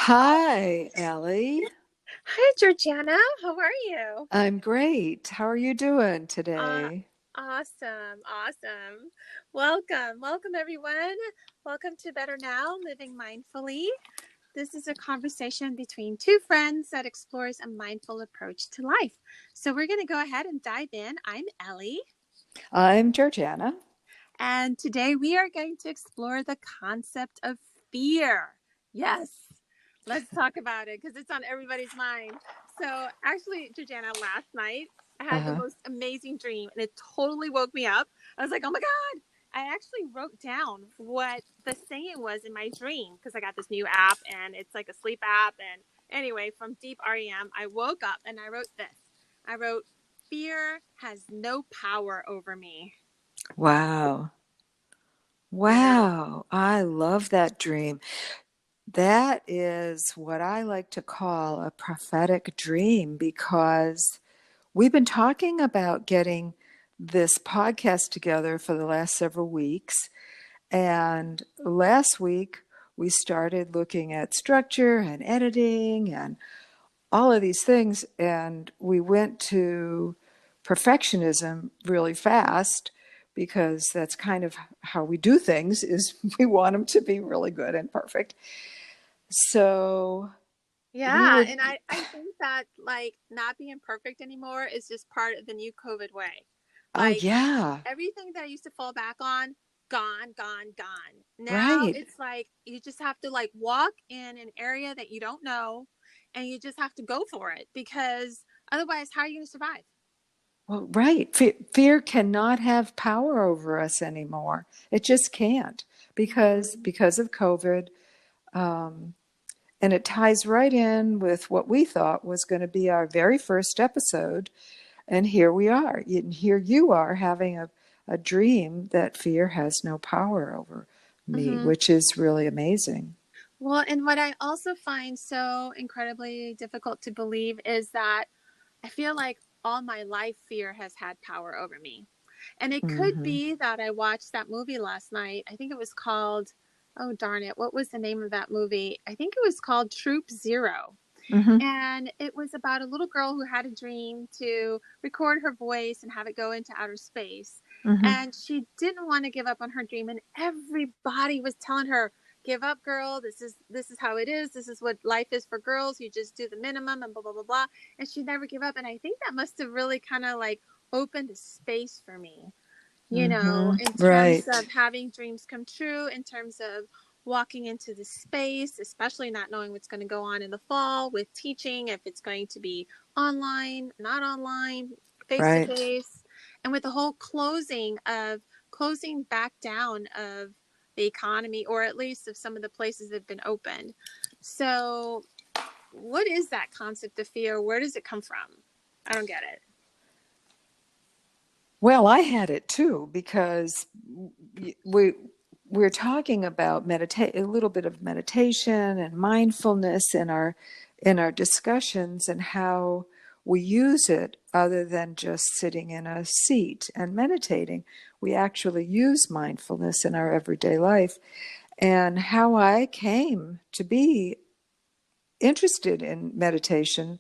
Hi, Ellie. Hi, Georgiana. How are you? I'm great. How are you doing Uh, today? awesome. Welcome, everyone. Welcome to Better Now, Living Mindfully. This is a conversation between two friends that explores a mindful approach to life. So we're going to go ahead and dive in. I'm Ellie, I'm Georgiana. and today we are going to explore the concept of fear. Yes, let's talk about it because it's on everybody's mind. So, actually, Georgiana, last night I had the Uh-huh. most amazing dream and it totally woke me up. I was like, oh my God. I actually wrote down what the saying was in my dream because I got this new app and it's like a sleep app. And anyway, from Deep REM, I woke up and I wrote this. I wrote, fear has no power over me. Wow. Yeah. Wow. I love that dream. That is what I like to call a prophetic dream because we've been talking about getting this podcast together for the last several weeks. And last week, we started looking at structure and editing and all of these things. And we went to perfectionism really fast because that's kind of how we do things is we want them to be really good and perfect. So we Yeah, were, and I think that like not being perfect anymore is just part of the new COVID way. oh Like yeah, everything that I used to fall back on, gone. Now right. it's like you just have to like walk in an area that you don't know and you just have to go for it because otherwise how are you going to survive? Well, right. Fear cannot have power over us anymore. It just can't Mhm. because of COVID. Um, and it ties right in with what we thought was going to be our very first episode. And here we are. And here you are having a dream that fear has no power over me, Mhm. which is really amazing. Well, and what I also find so incredibly difficult to believe is that I feel like all my life fear has had power over me. And it could Hmm. be that I watched that movie last night. I think it was called, oh darn it, what was the name of that movie? I think it was called Troop Zero. Hmm. And it was about a little girl who had a dream to record her voice and have it go into outer space. Hmm. And she didn't want to give up on her dream. And everybody was telling her, give up, girl. This is how it is. This is what life is for girls. You just do the minimum and blah blah blah blah. And she never gave up. And I think that must have really kind of like opened a space for me, Hmm. in terms Right. of having dreams come true, in terms of walking into the space, especially not knowing what's going to go on in the fall with teaching, if it's going to be online, not online, face to Right. face, and with the whole closing back down of the economy, or at least of some of the places that have been opened. So, what is that concept of fear? Where does it come from? I don't get it. Well, I had it too because we we're talking about meditate a little bit of meditation and mindfulness in our discussions and how we use it other than just sitting in a seat and meditating. We actually use mindfulness in our everyday life. And how I came to be interested in meditation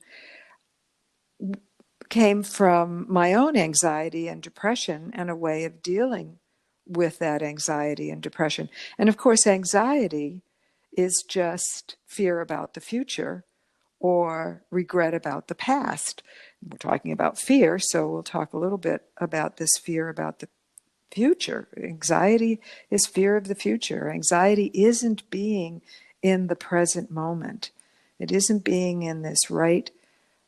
came from my own anxiety and depression and a way of dealing with that anxiety and depression. And of course, anxiety is just fear about the future or regret about the past. We're talking about fear, so we'll talk a little bit about this fear about the future. Anxiety is fear of the future. Anxiety isn't being in the present moment. It isn't being in this right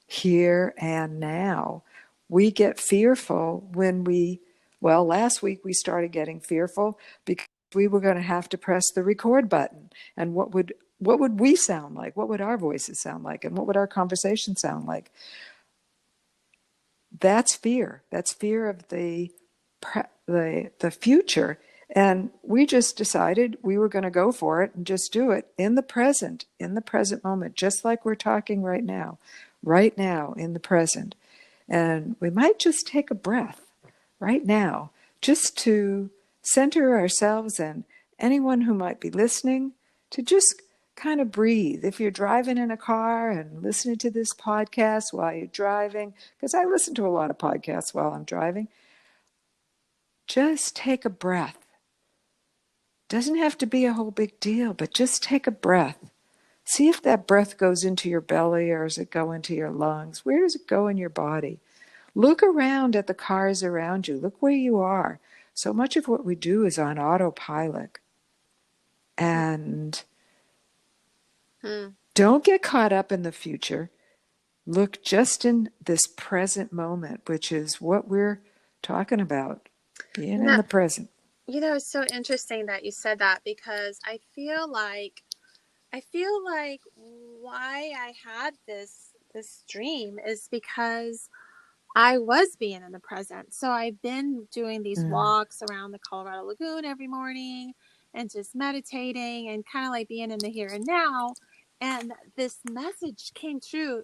here and now. We get fearful when well, last week we started getting fearful because we were going to have to press the record button. And what would we sound like? What would our voices sound like? And what would our conversation sound like? That's fear. That's fear of the future. And we just decided we were going to go for it and just do it in the present moment, just like we're talking right now in the present. And we might just take a breath right now, just to center ourselves and anyone who might be listening to just kind of breathe. If you're driving in a car and listening to this podcast while you're driving, because I listen to a lot of podcasts while I'm driving, just take a breath. Doesn't have to be a whole big deal, but just take a breath. See if that breath goes into your belly or does it go into your lungs? Where does it go in your body? Look around at the cars around you. Look where you are. So much of what we do is on autopilot. And don't get caught up in the future. Look just in this present moment, which is what we're talking about, being in the present. It's so interesting that you said that, because I feel like why I had this dream is because I was being in the present. So I've been doing these walks around the Colorado Lagoon every morning and just meditating and kind of like being in the here and now. And this message came through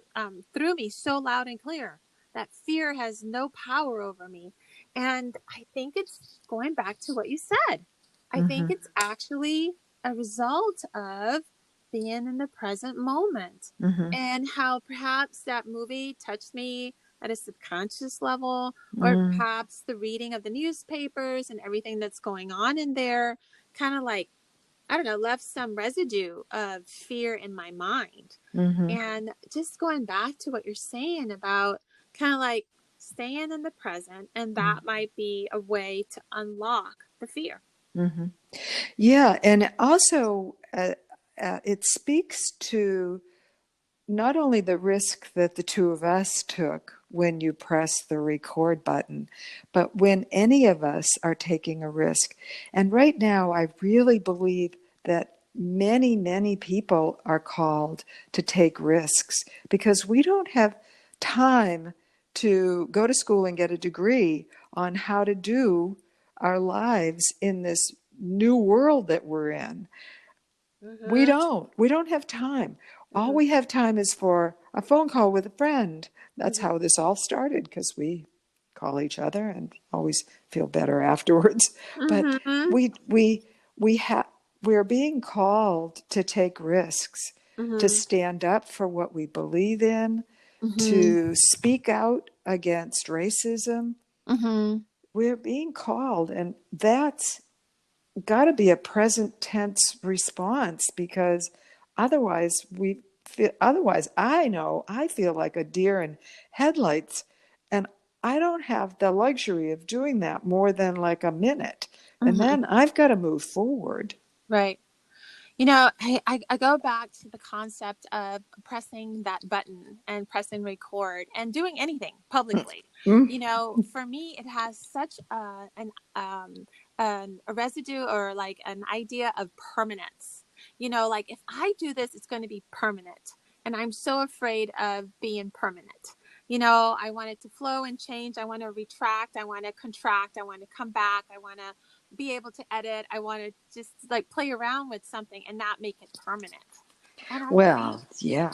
me so loud and clear that fear has no power over me. And I think it's going back to what you said. I think it's actually a result of being in the present moment, and how perhaps that movie touched me at a subconscious level, or perhaps the reading of the newspapers and everything that's going on in there kind of like, I don't know, left some residue of fear in my mind. And just going back to what you're saying about kind of like staying in the present, and that might be a way to unlock the fear. Yeah, and also it speaks to not only the risk that the two of us took when you press the record button, but when any of us are taking a risk. And right now, I really believe that many, many people are called to take risks, because we don't have time to go to school and get a degree on how to do our lives in this new world that we're in. We don't have time. All we have time is for a phone call with a friend. That's how this all started, because we call each other and always feel better afterwards. But we're being called to take risks, to stand up for what we believe in, to speak out against racism. We're being called, and that's got to be a present tense response, because otherwise I feel like a deer in headlights, and I don't have the luxury of doing that more than like a minute, and then I've got to move forward. Right. I go back to the concept of pressing that button and pressing record and doing anything publicly. For me, it has such a residue, or like an idea of permanence. Like if I do this, it's going to be permanent. And I'm so afraid of being permanent. I want it to flow and change. I want to retract. I want to contract. I want to come back. I want to be able to edit. I want to just like play around with something and not make it permanent. Well, yeah.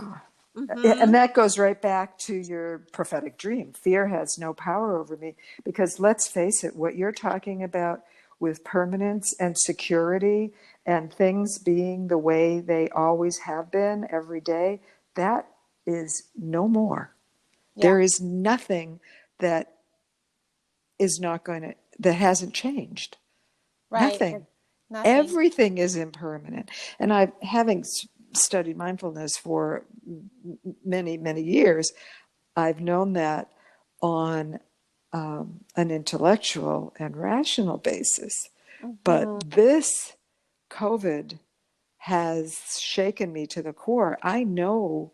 And that goes right back to your prophetic dream. Fear has no power over me, because let's face it, what you're talking about with permanence and security and things being the way they always have been every day, that is no more. Yeah. There is nothing that hasn't changed. Right. Nothing. Everything is impermanent. And having studied mindfulness for many, many years, I've known that on an intellectual and rational basis. But this COVID has shaken me to the core. I know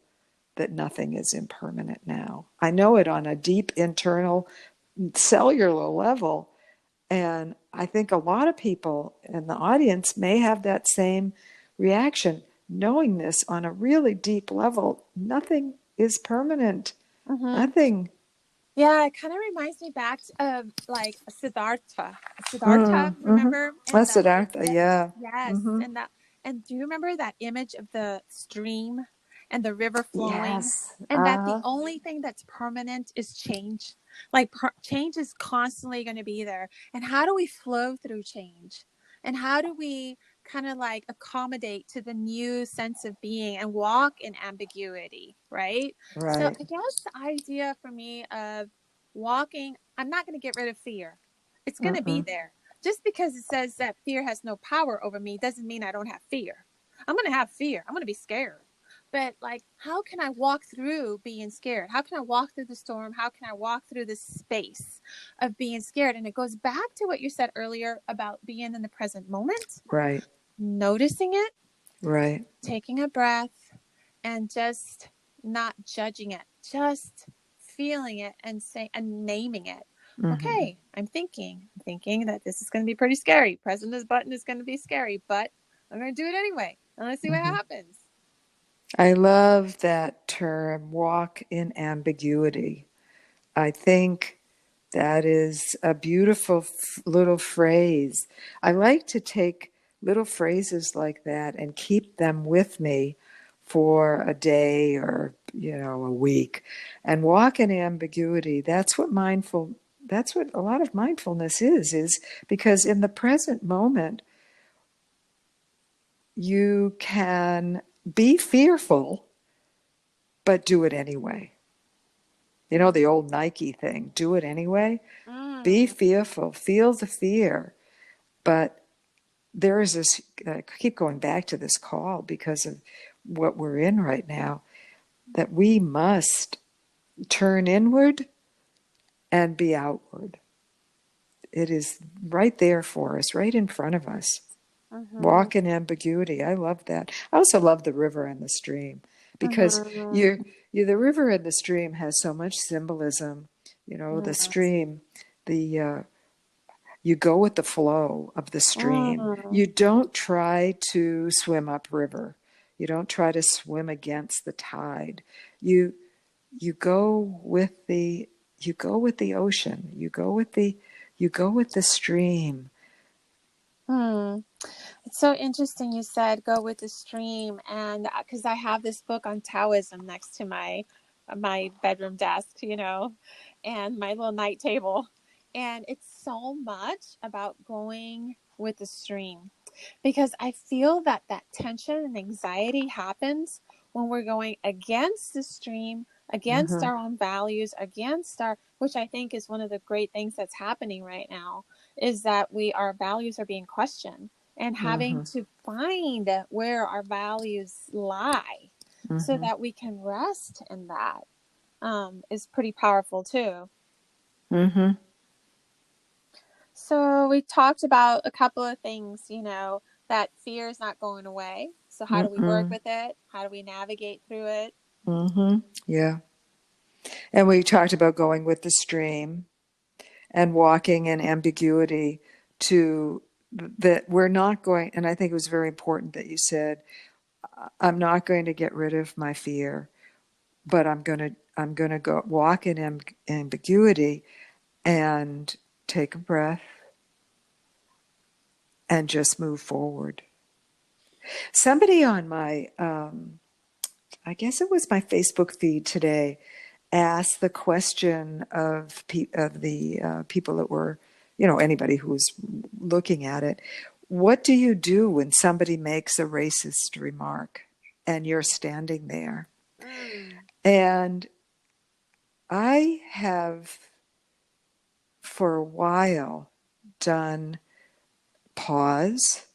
that nothing is impermanent now. I know it on a deep internal cellular level. And I think a lot of people in the audience may have that same reaction, knowing this on a really deep level. Nothing is permanent. Nothing. Yeah, it kind of reminds me back of like Siddhartha. Remember? Siddhartha, yeah. Yes, and do you remember that image of the stream and the river flowing? Yes. And that the only thing that's permanent is change. Like change is constantly going to be there. And how do we flow through change? And how do we kind of like accommodate to the new sense of being and walk in ambiguity, right? So Right. I guess the idea for me of walking, I'm not going to get rid of fear. It's going to be Mm-mm. there. Just because it says that fear has no power over me doesn't mean I don't have fear. I'm going to have fear. I'm going to be scared. But like, how can I walk through being scared? How can I walk through the storm? How can I walk through this space of being scared? And it goes back to what you said earlier about being in the present moment, Right. noticing it, Right. taking a breath, and just not judging it, just feeling it and naming it. Mm-hmm. Okay, I'm thinking that this is going to be pretty scary. Pressing this button is going to be scary, but I'm going to do it anyway. And let's see what Mm-hmm. happens. I love that term, walk in ambiguity. I think that is a beautiful little phrase. I like to take little phrases like that and keep them with me for a day or, a week. And walk in ambiguity, that's what a lot of mindfulness is because in the present moment, you can be fearful, but do it anyway. You know, the old Nike thing, do it anyway. Be Mm, fearful, feel the fear. But there is this, I keep going back to this call because of what we're in right now, that we must turn inward and be outward. It is right there for us, right in front of us. mm-hmm, Walk in ambiguity. I love that. I also love the river and the stream because mm-hmm, the river and the stream has so much symbolism. You know, the stream, the you go with the flow of the stream. mm, You don't try to swim upriver. You don't try to swim against the tide. You you go with the you go with the ocean. You go with the stream. mm. It's so interesting you said go with the stream, and because I have this book on Taoism next to my bedroom desk, and my little night table, and it's so much about going with the stream because I feel that tension and anxiety happens when we're going against the stream, against Mm-hmm, our own values, against which I think is one of the great things that's happening right now, is that our values are being questioned and having mm-hmm, to find where our values lie so mm-hmm, that we can rest in that, is pretty powerful too. mm-hmm, So we talked about a couple of things, that fear is not going away. So how do we work mm-mm, with it? How do we navigate through it? mm-hmm. Yeah. And we talked about going with the stream and walking in ambiguity to that we're not going, and I think it was very important that you said, I'm not going to get rid of my fear, but I'm going to go walk in ambiguity and take a breath and just move forward. Somebody on my I guess it was my Facebook feed today, asked the question of the people that were, anybody who was looking at it, what do you do when somebody makes a racist remark and you're standing there? Mm, And I have, for a while, done pause.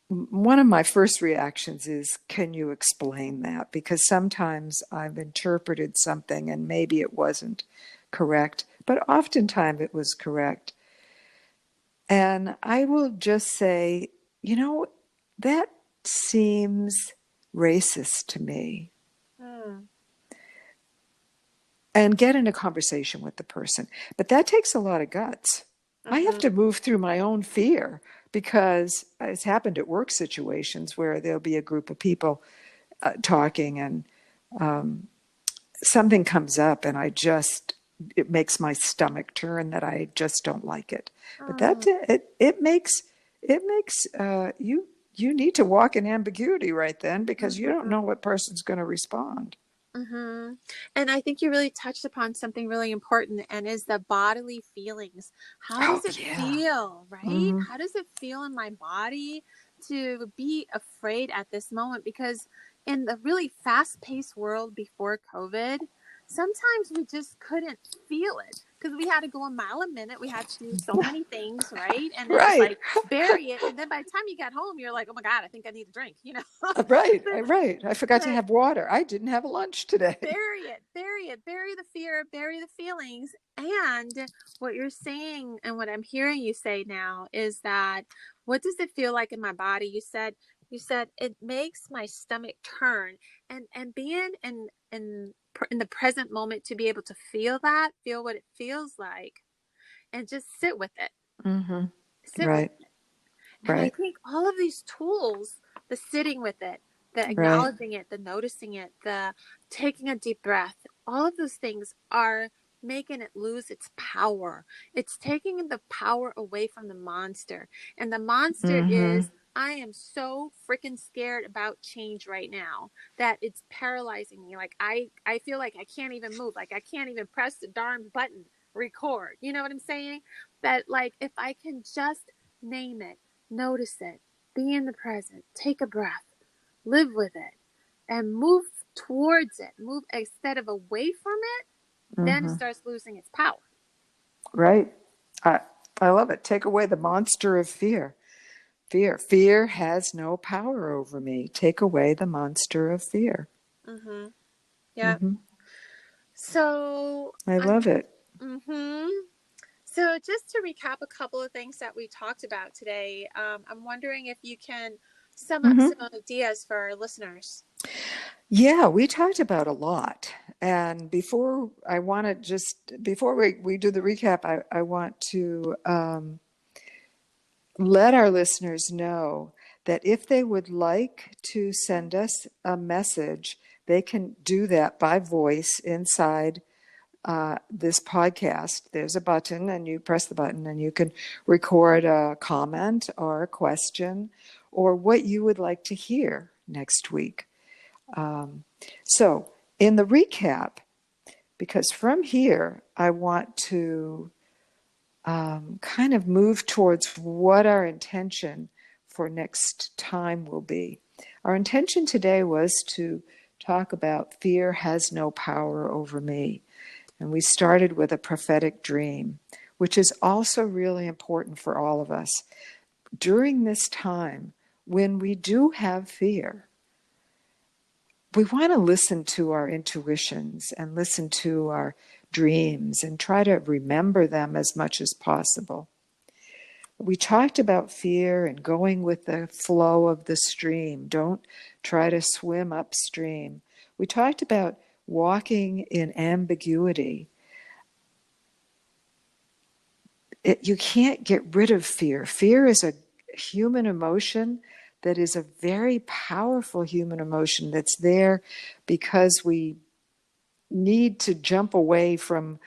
One of my first reactions is, can you explain that? Because sometimes I've interpreted something and maybe it wasn't correct, but oftentimes it was correct. And I will just say, you know, that seems racist to me, mm, and get in a conversation with the person. But that takes a lot of guts. I have mm-hmm, to move through my own fear because it's happened at work situations where there'll be a group of people talking and something comes up and it makes my stomach turn that I just don't like it. But mm, it makes you need to walk in ambiguity right then because you don't mm-hmm. know what person's going to respond. Mm-hmm. And I think you really touched upon something really important, and is the bodily feelings. How Oh, does it yeah. feel, right? Mm-hmm. How does it feel in my body to be afraid at this moment? Because in the really fast-paced world before COVID, sometimes we just couldn't feel it because we had to go a mile a minute. We had to do so many things, right? And then just Right. like bury it. And then by the time you got home, you're like, oh my God, I think I need a drink, you know? Right. Right. I forgot to But have water. I didn't have lunch today. bury the fear, bury the feelings. And what you're saying and what I'm hearing you say now is that, what does it feel like in my body? You said it makes my stomach turn, and being in the present moment, to be able to feel that, feel what it feels like, and just sit with it. Mm-hmm. Sit with Right. it. And I Right. think all of these tools, the sitting with it, the Right. acknowledging it, the noticing it, the taking a deep breath, all of those things are making it lose its power. It's taking the power away from the monster. And the monster Mm-hmm. is, I am so freaking scared about change right now that it's paralyzing me. Like I feel like I can't even move. Like I can't even press the darn button record. You know what I'm saying? That like if I can just name it, notice it, be in the present, take a breath, live with it, and move towards it. Move instead of away from it, then it Mm-hmm. starts losing its power. Right. I I love it. Take away the monster of fear. Fear has no power over me. Take away the monster of fear. Mm-hmm. Yeah. Mm-hmm. So I I'm. love it. Mm-hmm. So just to recap a couple of things that we talked about today, I'm wondering if you can sum up Mm-hmm. some ideas for our listeners. Yeah, we talked about a lot. And before I want to just, before we do the recap, I want to let our listeners know that if they would like to send us a message, they can do that by voice inside this podcast. There's a button, and you press the button, and you can record a comment or a question or what you would like to hear next week. Um, so, in the recap, because from here, I want to kind of move towards what our intention for next time will be. Our intention today was to talk about fear has no power over me. And we started with a prophetic dream, which is also really important for all of us. During this time, when we do have fear, we want to listen to our intuitions and listen to our dreams and try to remember them as much as possible. We talked about fear and going with the flow of the stream. Don't try to swim upstream. We talked about walking in ambiguity. You can't get rid of fear. Fear is a human emotion that is a very powerful human emotion that's there because we need to jump away from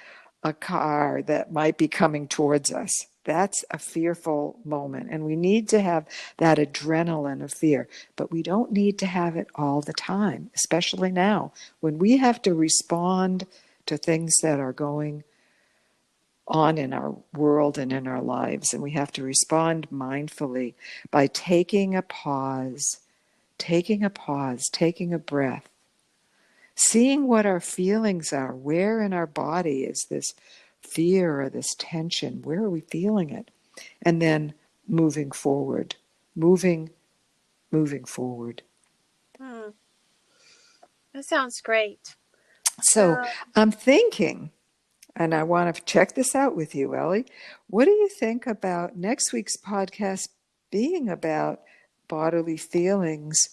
a car that might be coming towards us. That's a fearful moment. And we need to have that adrenaline of fear. But we don't need to have it all the time, especially now when we have to respond to things that are going on in our world and in our lives. And we have to respond mindfully by taking a breath, seeing what our feelings are. Where in our body is this fear or this tension? Where are we feeling it? And then moving forward, moving, moving forward. Hmm. That sounds great. So So, I'm thinking, and I want to check this out with you, Ellie. What do you think about next week's podcast being about bodily feelings,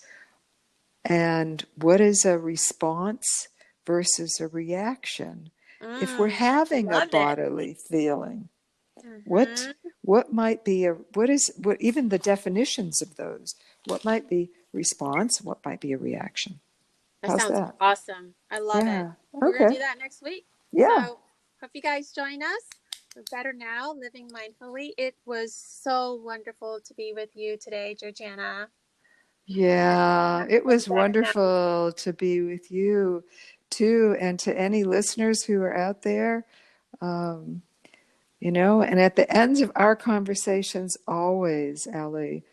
and what is a response versus a reaction? If we're having a love it. bodily feeling, what Mm-hmm. what might be a what even the definitions of those? What might be response? What might be a reaction? That How's sounds that? awesome. I love it. Yeah. We're going to Okay. do that next week. Yeah. So, hope you guys join us. We're Better Now, Living Mindfully. It was so wonderful to be with you today, Georgiana. Yeah, it From was Better Now. wonderful to be with you too. And to any listeners who are out there, and at the ends of our conversations, always, Ellie,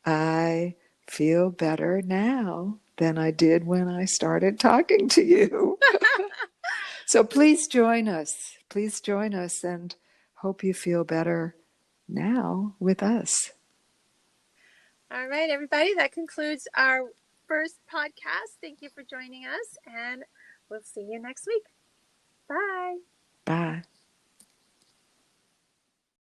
I feel better now than I did when I started talking to you. So please join us. Please join us, and hope you feel better now with us. All right, everybody. That concludes our first podcast. Thank you for joining us, and we'll see you next week. Bye. Bye.